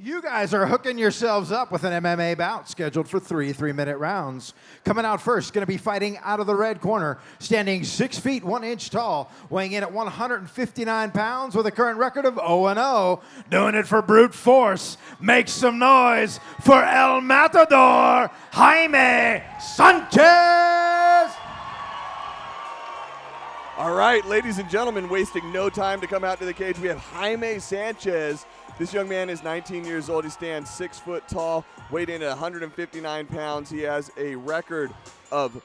You guys are hooking yourselves up with an MMA bout scheduled for 3 3-minute rounds. Coming out first, going to be fighting out of the red corner, standing 6 feet 1 inch tall, weighing in at 159 pounds with a current record of 0-0. Doing it for brute force. Make some noise for El Matador, Jaime Sanchez! All right, ladies and gentlemen, wasting no time to come out to the cage, we have Jaime Sanchez. This young man is 19 years old. He stands 6 foot tall, weighed in at 159 pounds. He has a record of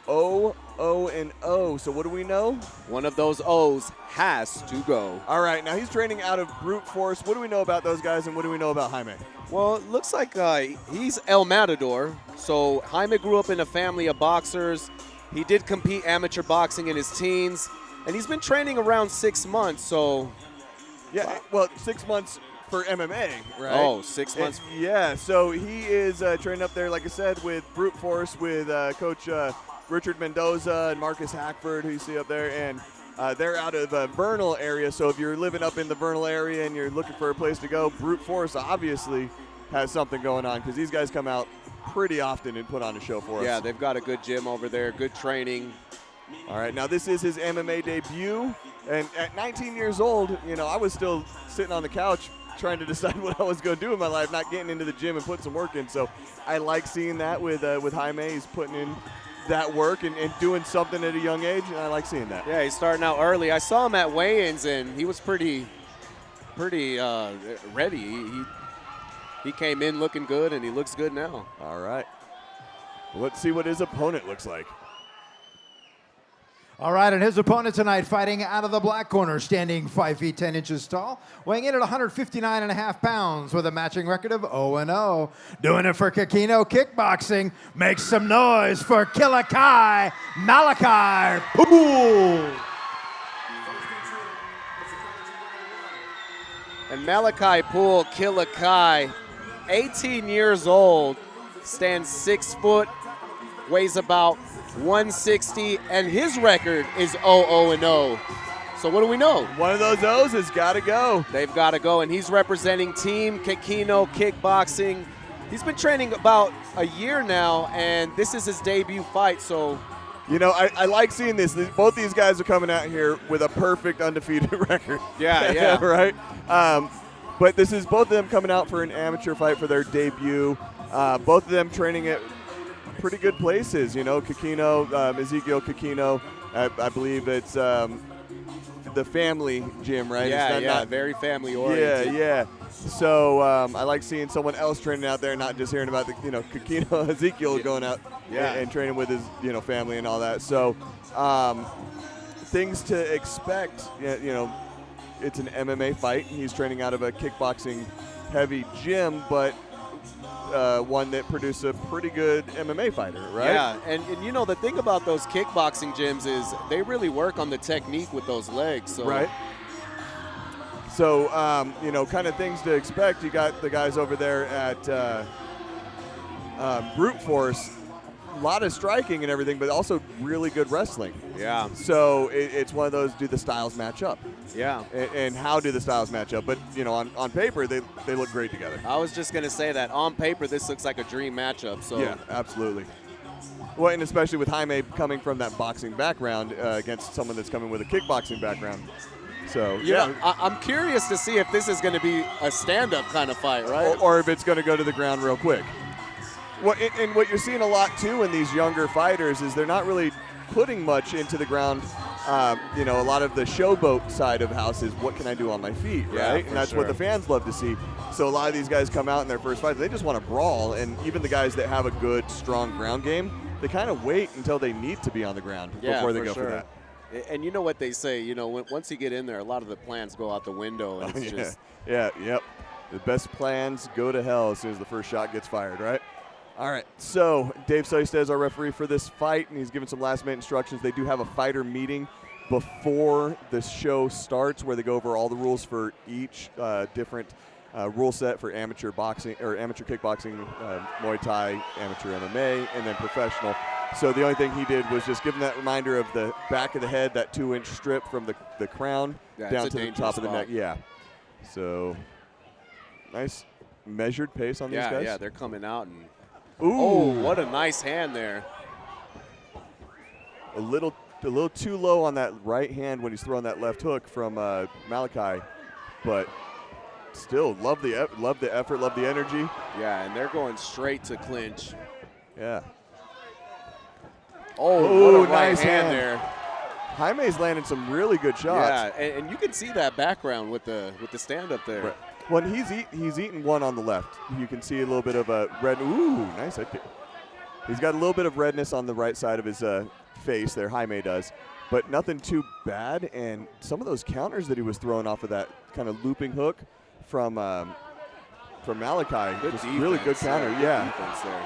0-0. So what do we know? One of those O's has to go. All right, now he's training out of brute force. What do we know about those guys, and what do we know about Jaime? Well, it looks like he's El Matador. So Jaime grew up in a family of boxers. He did compete amateur boxing in his teens, and he's been training around 6 months. So. Yeah, well, 6 months for MMA, right? Oh, 6 months. Yeah, so he is training up there, like I said, with brute force with Coach Richard Mendoza and Marcus Hackford, who you see up there, and they're out of the Vernal area. So if you're living up in the Vernal area and you're looking for a place to go, brute force obviously has something going on because these guys come out pretty often and put on a show for us. Yeah, they've got a good gym over there, good training. All right, now this is his MMA debut. And at 19 years old, you know, I was still sitting on the couch trying to decide what I was going to do in my life, not getting into the gym and putting some work in. So I like seeing that with Jaime. He's putting in that work and doing something at a young age, and I like seeing that. Yeah, he's starting out early. I saw him at weigh-ins, and he was pretty ready. He came in looking good, and he looks good now. All right. Let's see what his opponent looks like. All right, and his opponent tonight fighting out of the black corner, standing 5 feet 10 inches tall, weighing in at 159.5 pounds with a matching record of 0-0. Doing it for Kikino Kickboxing. Make some noise for Malachi Pool. And Malachi Pool, Kilakai, 18 years old, stands 6 foot, weighs about 160, and his record is 0-0. So what do we know? One of those O's has got to go. They've got to go, and he's representing Team Kikino Kickboxing. He's been training about a year now, and this is his debut fight, so. You know, I like seeing this. Both these guys are coming out here with a perfect undefeated record. Yeah. Right? But this is both of them coming out for an amateur fight for their debut. Both of them training at pretty good places, you know. Kikino, Ezekiel Kikino, I believe it's the family gym, right? Yeah, very family oriented. Yeah. So I like seeing someone else training out there, not just hearing about the, Kikino Ezekiel going out and training with his, family and all that. So things to expect, it's an MMA fight. He's training out of a kickboxing heavy gym, but one that produced a pretty good MMA fighter, right? Yeah, and the thing about those kickboxing gyms is they really work on the technique with those legs. So. Right. So, kind of things to expect. You got the guys over there at Brute Force, a lot of striking and everything, but also really good wrestling. Yeah. So it's one of those, do the styles match up? Yeah. And how do the styles match up? But, on paper, they look great together. I was just going to say that. On paper, this looks like a dream matchup. So. Yeah, absolutely. Well, and especially with Jaime coming from that boxing background against someone that's coming with a kickboxing background. So, yeah. I'm curious to see if this is going to be a stand-up kind of fight, right? Or if it's going to go to the ground real quick. Well, and what you're seeing a lot, too, in these younger fighters is they're not really putting much into the ground. A lot of the showboat side of house is what can I do on my feet, right? Yeah, and that's what the fans love to see. So a lot of these guys come out in their first fight, they just want to brawl. And even the guys that have a good, strong ground game, they kind of wait until they need to be on the ground before they go for that. And you know what they say, once you get in there, a lot of the plans go out the window. And it's just Yep. The best plans go to hell as soon as the first shot gets fired, right? All right, so Dave Seiste is our referee for this fight, and he's given some last-minute instructions. They do have a fighter meeting before the show starts where they go over all the rules for each different rule set for amateur boxing or amateur kickboxing, Muay Thai, amateur MMA, and then professional. So the only thing he did was just give him that reminder of the back of the head, that 2-inch strip from the crown down to the top of the neck. Yeah. So Nice measured pace on these guys. Yeah, they're coming out. And Ooh. oh, what a nice hand there. A little too low on that right hand when he's throwing that left hook from Malachi, but still love the effort, love the energy. Yeah, and they're going straight to clinch. Yeah. Oh, what a right nice hand there. Jaime's landing some really good shots. Yeah, and you can see that background with the stand up there. Right. When he's eaten one on the left, you can see a little bit of a red. Ooh, nice head kick. He's got a little bit of redness on the right side of his face there, Jaime does, but nothing too bad. And some of those counters that he was throwing off of that kind of looping hook from Malachi, Good just defense, really good counter. good Yeah. defense there.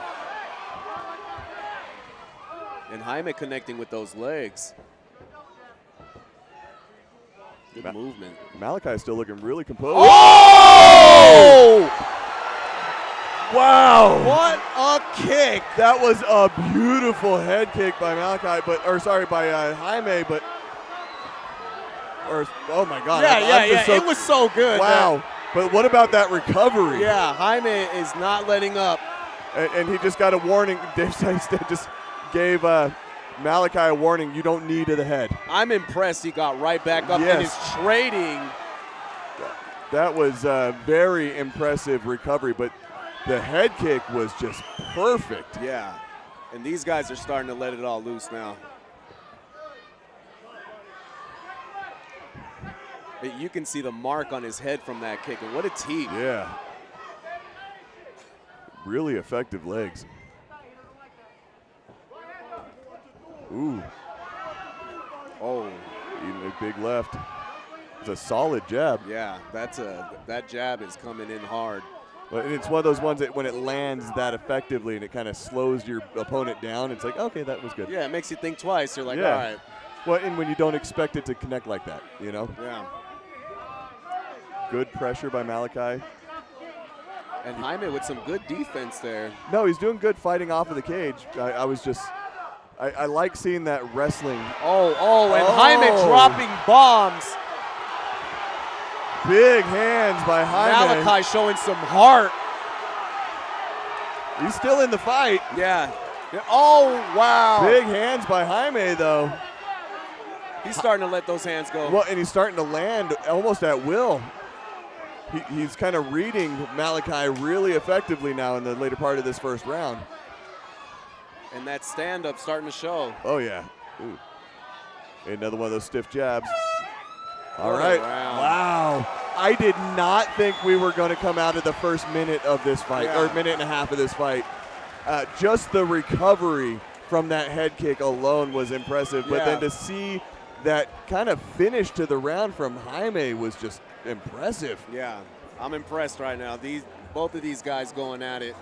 And Jaime connecting with those legs. Good movement. Malachi still looking really composed. Oh! Wow! What a kick! That was a beautiful head kick by Malachi, by Jaime, but oh my God! Yeah. It was so good. Wow! But what about that recovery? Yeah, Jaime is not letting up. And he just got a warning. Dave Sanchez just gave Malachi a warning. You don't knee to the head. I'm impressed he got right back up and is trading. That was a very impressive recovery, but the head kick was just perfect. Yeah, and these guys are starting to let it all loose now. You can see the mark on his head from that kick, and what a teep. Yeah. Really effective legs. Ooh. Oh. Even a big left. It's a solid jab. Yeah, that jab is coming in hard. But it's one of those ones that when it lands that effectively and it kind of slows your opponent down, it's like, okay, that was good. Yeah, it makes you think twice. You're like, Yeah. all right. Well, and when you don't expect it to connect like that, you know? Yeah. Good pressure by Malachi. And Jaime with some good defense there. No, he's doing good fighting off of the cage. I like seeing that wrestling. And Jaime dropping bombs. Big hands by Jaime. Malachi showing some heart. He's still in the fight. Yeah. Oh, wow. Big hands by Jaime, though. He's starting to let those hands go. Well, and he's starting to land almost at will. He's kind of reading Malachi really effectively now in the later part of this first round. And that stand-up starting to show. Oh, yeah. Ooh. Another one of those stiff jabs. All What a right. round. Wow. I did not think we were going to come out of the first minute of this fight, Yeah. or minute and a half of this fight. Just the recovery from that head kick alone was impressive. But then to see that kind of finish to the round from Jaime was just impressive. Yeah, I'm impressed right now. Both of these guys going at it.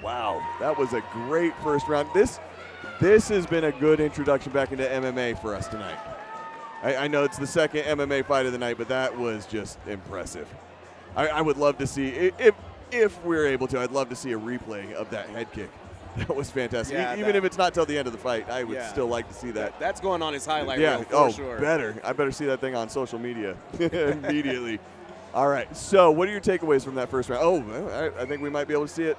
Wow, that was a great first round. This has been a good introduction back into MMA for us tonight. I know it's the second MMA fight of the night, but that was just impressive. I would love to see, if we're able to, I'd love to see a replay of that head kick. That was fantastic. Yeah, Even if it's not till the end of the fight, I would still like to see that. That's going on his highlight reel for sure. Better. I better see that thing on social media immediately. All right, so what are your takeaways from that first round? Oh, I think we might be able to see it.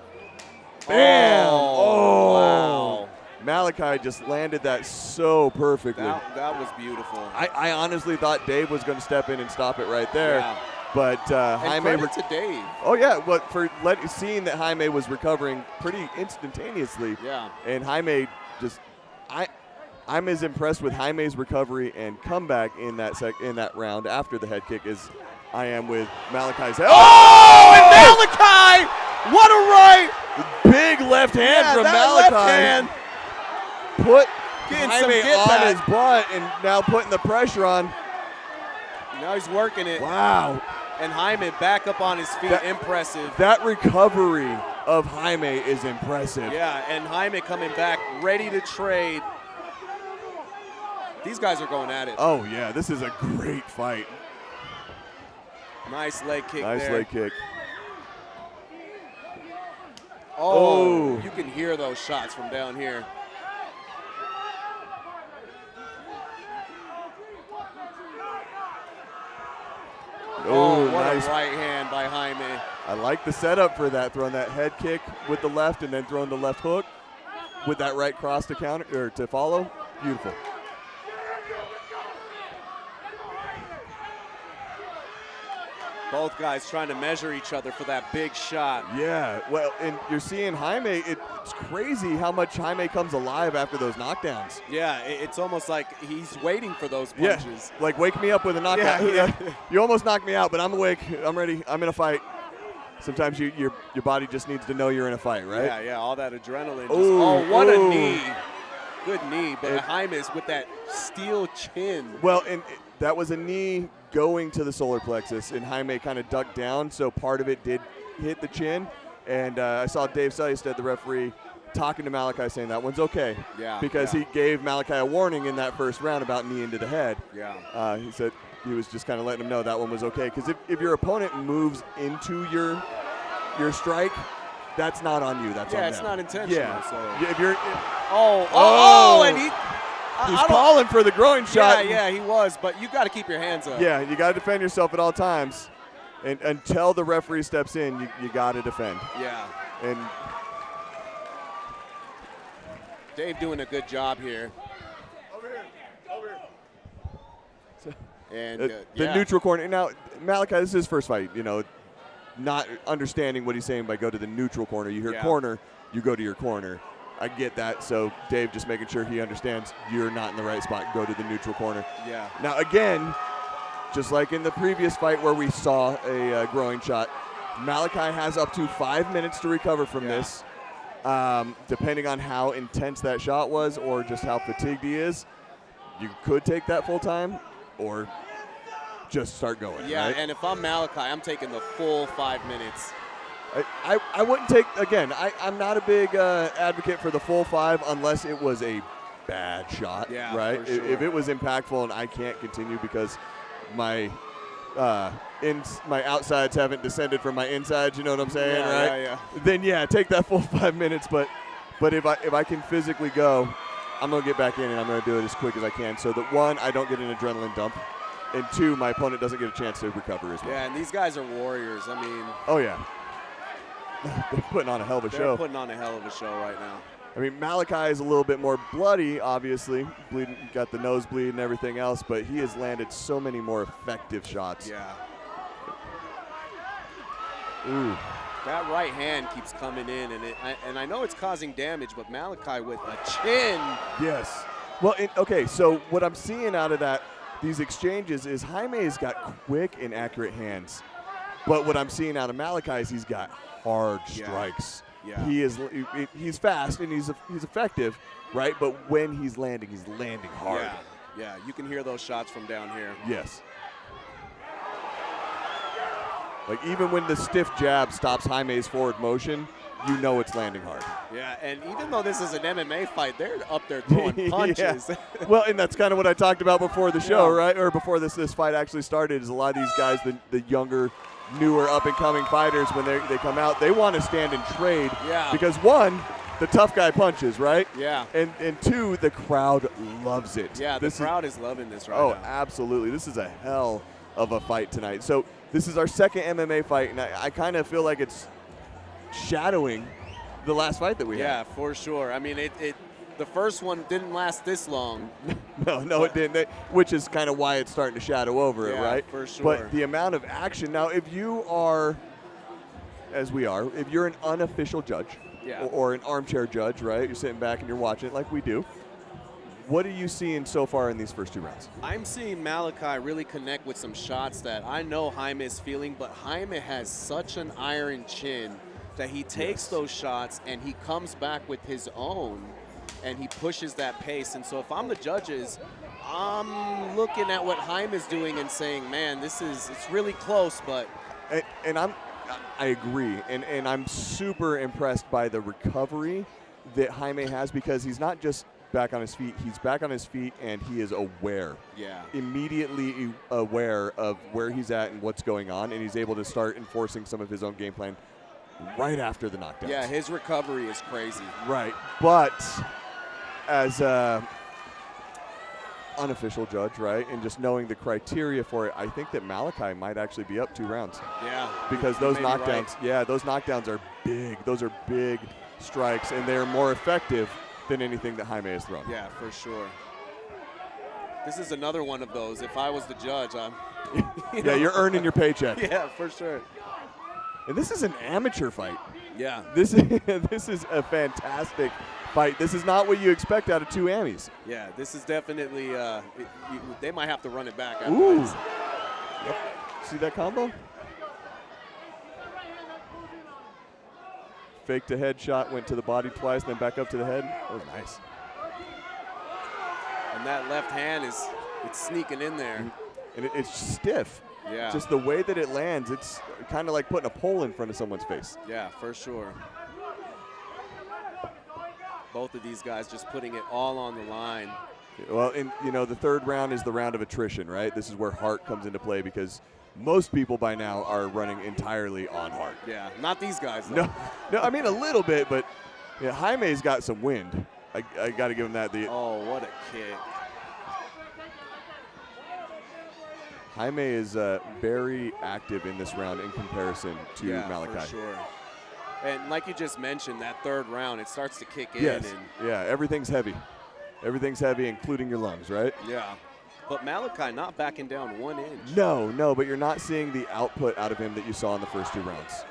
Bam! Oh, wow. Malachi just landed that so perfectly. That was beautiful. I honestly thought Dave was going to step in and stop it right there. Yeah. But Jaime to Dave. Oh yeah, but for seeing that Jaime was recovering pretty instantaneously. Yeah. And Jaime just, I'm as impressed with Jaime's recovery and comeback in that round after the head kick as I am with Malachi's head. Oh, and Malachi! What a right! Big left hand from Malachi. Left hand. Put Getting some Jaime get on back. his butt and now putting the pressure on. Now he's working it. Wow. And Jaime back up on his feet. Impressive. That recovery of Jaime is impressive. Yeah, and Jaime coming back, ready to trade. These guys are going at it. Oh, yeah, this is a great fight. Nice leg kick Nice there. leg kick. Oh, you can hear those shots from down here. Oh, what a right hand by Jaime. I like the setup for that, throwing that head kick with the left and then throwing the left hook with that right cross to counter or to follow. Beautiful. Both guys trying to measure each other for that big shot. Yeah, well, and you're seeing Jaime, it's crazy how much Jaime comes alive after those knockdowns. Yeah, it's almost like he's waiting for those punches. Yeah, like wake me up with a knockout. Yeah. You almost knocked me out, but I'm awake, I'm ready, I'm in a fight. Sometimes your body just needs to know you're in a fight, right? Yeah, all that adrenaline. Ooh, oh, what ooh. a knee. Good knee, but Jaime's with that steel chin. Well, and that was a knee going to the solar plexus, and Jaime kind of ducked down, so part of it did hit the chin. And I saw Dave Seisted, the referee, talking to Malachi saying that one's okay. Yeah. Because he gave Malachi a warning in that first round about knee into the head. Yeah. He said he was just kind of letting him know that one was okay. Because if your opponent moves into your strike, that's not on you. That's on them. Yeah, it's not intentional. Yeah. So. If you're, And he's calling for the groin shot. Yeah, he was, but you got to keep your hands up. Yeah, you got to defend yourself at all times. And until the referee steps in, you got to defend. Yeah. And Dave doing a good job here. Over here. So, And the neutral corner. Now, Malachi, this is his first fight, not understanding what he's saying by go to the neutral corner. You hear corner, you go to your corner. I get that, so Dave just making sure he understands you're not in the right spot, go to the neutral corner. Yeah. Now, again, just like in the previous fight where we saw a groin shot, Malachi has up to 5 minutes to recover from this, depending on how intense that shot was or just how fatigued he is. You could take that full time or just start going. Yeah, right? and if I'm Malachi, I'm taking the full 5 minutes. I wouldn't take, again, I'm not a big advocate for the full 5 unless it was a bad shot, right? For sure. If it was impactful and I can't continue because my my outsides haven't descended from my insides, you know what I'm saying, right? Yeah. Then take that full 5 minutes, but if I can physically go, I'm going to get back in and I'm going to do it as quick as I can so that, 1, I don't get an adrenaline dump, and 2, my opponent doesn't get a chance to recover as well. Yeah, and these guys are warriors. I mean. Oh, yeah. They're putting on a hell of a show. They're putting on a hell of a show right now. I mean, Malachi is a little bit more bloody, obviously. Bleeding, got the nosebleed and everything else, but he has landed so many more effective shots. Yeah. Ooh. That right hand keeps coming in, and I know it's causing damage, but Malachi with a chin. Yes. Well, okay, so what I'm seeing out of these exchanges is Jaime's got quick and accurate hands. But what I'm seeing out of Malachi is he's got hard strikes. Yeah. He's fast and he's effective, right? But when he's landing hard. Yeah, you can hear those shots from down here. Yes. Like even when the stiff jab stops Jaime's forward motion, you know it's landing hard. Yeah, and even though this is an MMA fight, they're up there throwing punches. Well, and that's kind of what I talked about before the show, right? Or before this fight actually started, is a lot of these guys, the younger, newer up-and-coming fighters, when they come out, they want to stand and trade. Yeah. Because 1, the tough guy punches, right? Yeah. And 2, the crowd loves it. Yeah, the crowd is loving this right now. now. Absolutely. This is a hell of a fight tonight. So this is our second MMA fight, and I kind of feel like it's shadowing the last fight that we had. Yeah, for sure. I mean, the first one didn't last this long. No, it didn't. Which is kind of why it's starting to shadow over it, right? For sure. But the amount of action. Now, if you are, as we are, if you're an unofficial judge or an armchair judge, right? You're sitting back and you're watching it like we do. What are you seeing so far in these first 2 rounds? I'm seeing Malachi really connect with some shots that I know Jaime is feeling, but Jaime has such an iron chin that he takes those shots and he comes back with his own and he pushes that pace. And so if I'm the judges, I'm looking at what Jaime's doing and saying, man, it's really close, but. And I agree. And I'm super impressed by the recovery that Jaime has, because he's not just back on his feet, he's back on his feet and he is aware. Yeah. Immediately aware of where he's at and what's going on, and he's able to start enforcing some of his own game plan right after the knockdowns. Yeah, his recovery is crazy. Right, but as unofficial judge, right, and just knowing the criteria for it, I think that Malachi might actually be up 2 rounds. Yeah. Because those knockdowns, those knockdowns are big. Those are big strikes, and they're more effective than anything that Jaime has thrown. Yeah, for sure. This is another one of those. If I was the judge, I'm. Yeah, you're earning your paycheck. Yeah, for sure. And this is an amateur fight. Yeah. This is a fantastic fight. This is not what you expect out of 2 Amis. Yeah, this is definitely. They might have to run it back. Ooh. Yep. See that combo? Faked a headshot, went to the body twice, then back up to the head. That was nice. And that left hand it's sneaking in there. And it's stiff. Yeah. Just the way that it lands, it's kind of like putting a pole in front of someone's face. Yeah, for sure. Both of these guys just putting it all on the line. Well, and the 3rd round is the round of attrition, right? This is where heart comes into play because most people by now are running entirely on heart. Yeah, not these guys, though. No, I mean a little bit, but Jaime's got some wind. I got to give him that. Oh, what a kick. Jaime is very active in this round in comparison to Malachi. For sure. And like you just mentioned, that 3rd round, it starts to kick in. Yes. And Yeah, everything's heavy. Everything's heavy, including your lungs, right? Yeah. But Malachi not backing down 1 inch. No, but you're not seeing the output out of him that you saw in the first 2 rounds.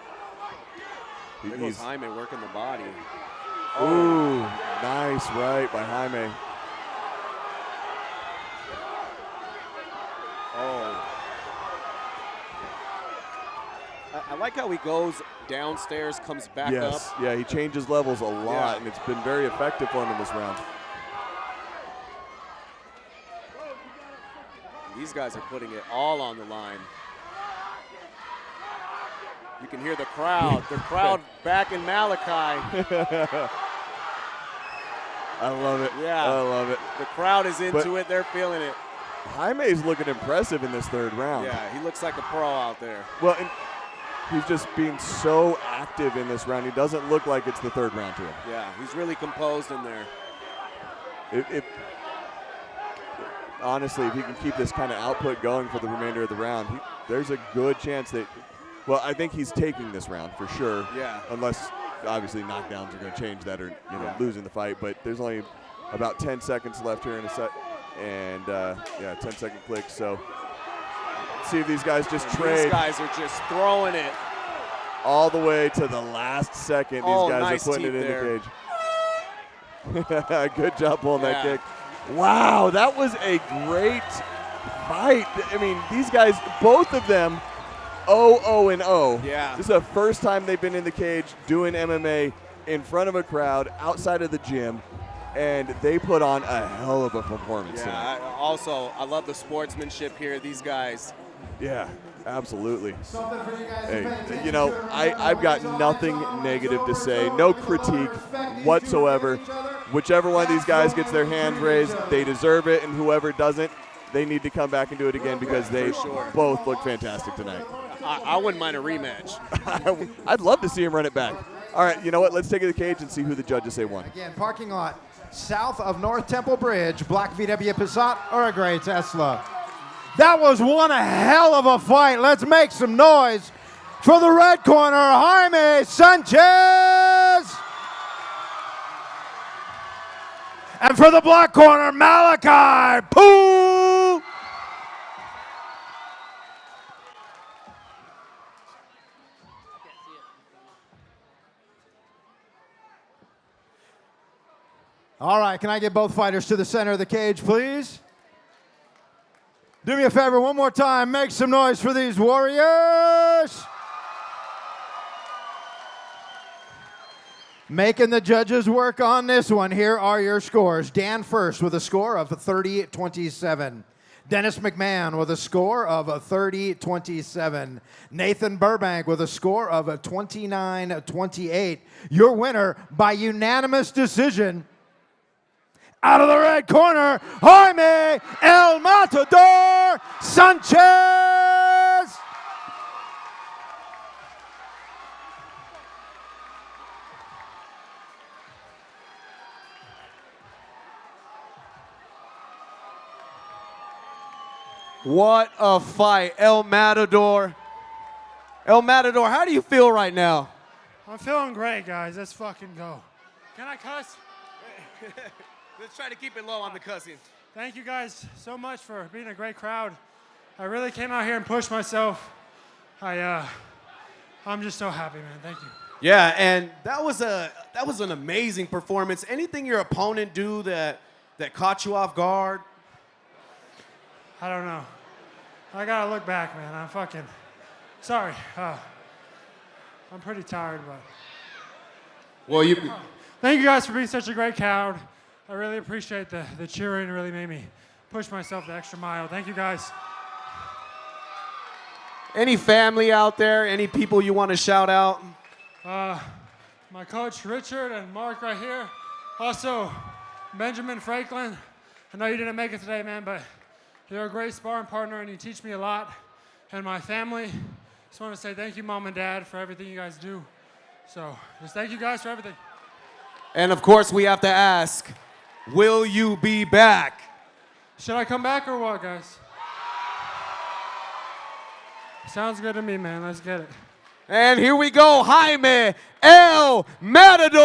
There goes Jaime working the body. Ooh, nice right by Jaime. Oh. I like how he goes downstairs, comes back up. Yeah, he changes levels a lot, and it's been very effective for him in this round. These guys are putting it all on the line. You can hear the crowd. The crowd backing Malachi. I love it. Yeah. I love it. The crowd is into it. They're feeling it. Jaime's looking impressive in this 3rd round. Yeah, he looks like a pro out there. Well, and he's just being so active in this round. He doesn't look like it's the 3rd round to him. Yeah, he's really composed in there. Honestly, if he can keep this kind of output going for the remainder of the round, there's a good chance that, well, I think he's taking this round for sure. Yeah. Unless, obviously, knockdowns are going to change that or, losing the fight. But there's only about 10 seconds left here in a set. And, 10-second click. So, let's see if these guys just trade. These guys are just throwing it. All the way to the last second. These guys nice are putting it in there. the cage. Good job pulling that kick. Wow, that was a great fight. I mean, these guys, both of them, 0-0-0. Yeah. This is the first time they've been in the cage doing MMA in front of a crowd outside of the gym, and they put on a hell of a performance tonight. I love the sportsmanship here. These guys. Yeah, absolutely. Hey, I've got nothing negative to say, no critique whatsoever. Whichever one of these guys gets their hands raised, they deserve it, and whoever doesn't, they need to come back and do it again because they both look fantastic tonight. I wouldn't mind a rematch. I'd love to see him run it back. All right, you know what? Let's take it to the cage and see who the judges say won. Again, parking lot south of North Temple Bridge, Black VW Passat or a gray Tesla. That was one hell of a fight. Let's make some noise for the red corner, Jaime Sanchez. And for the black corner, Malachi Poo. All right, can I get both fighters to the center of the cage, please? Do me a favor one more time. Make some noise for these warriors. Making the judges work on this one. Here are your scores. Dan First with a score of 30-27. Dennis McMahon with a score of 30-27. Nathan Burbank with a score of 29-28. Your winner by unanimous decision. Out of the red corner, Jaime El Matador Sanchez. What a fight. El Matador. El Matador, how do you feel right now? I'm feeling great, guys. Let's fucking go. Can I cuss? Let's try to keep it low on the cussing. Thank you guys so much for being a great crowd. I really came out here and pushed myself. I'm just so happy, man. Thank you. Yeah, and that was an amazing performance. Anything your opponent do that caught you off guard? I don't know. I gotta look back, man. I'm fucking sorry. I'm pretty tired, but Well, you thank you guys for being such a great crowd. I really appreciate the cheering. It really made me push myself the extra mile. Thank you, guys. Any family out there? Any people you want to shout out? My coach Richard and Mark right here. Also, Benjamin Franklin. I know you didn't make it today, man, but you're a great sparring partner and you teach me a lot. And my family, just want to say thank you, Mom and Dad, for everything you guys do. So just thank you guys for everything. And of course, we have to ask, will you be back? Should I come back or what, guys? Sounds good to me, man. Let's get it. And here we go, Jaime El Matador.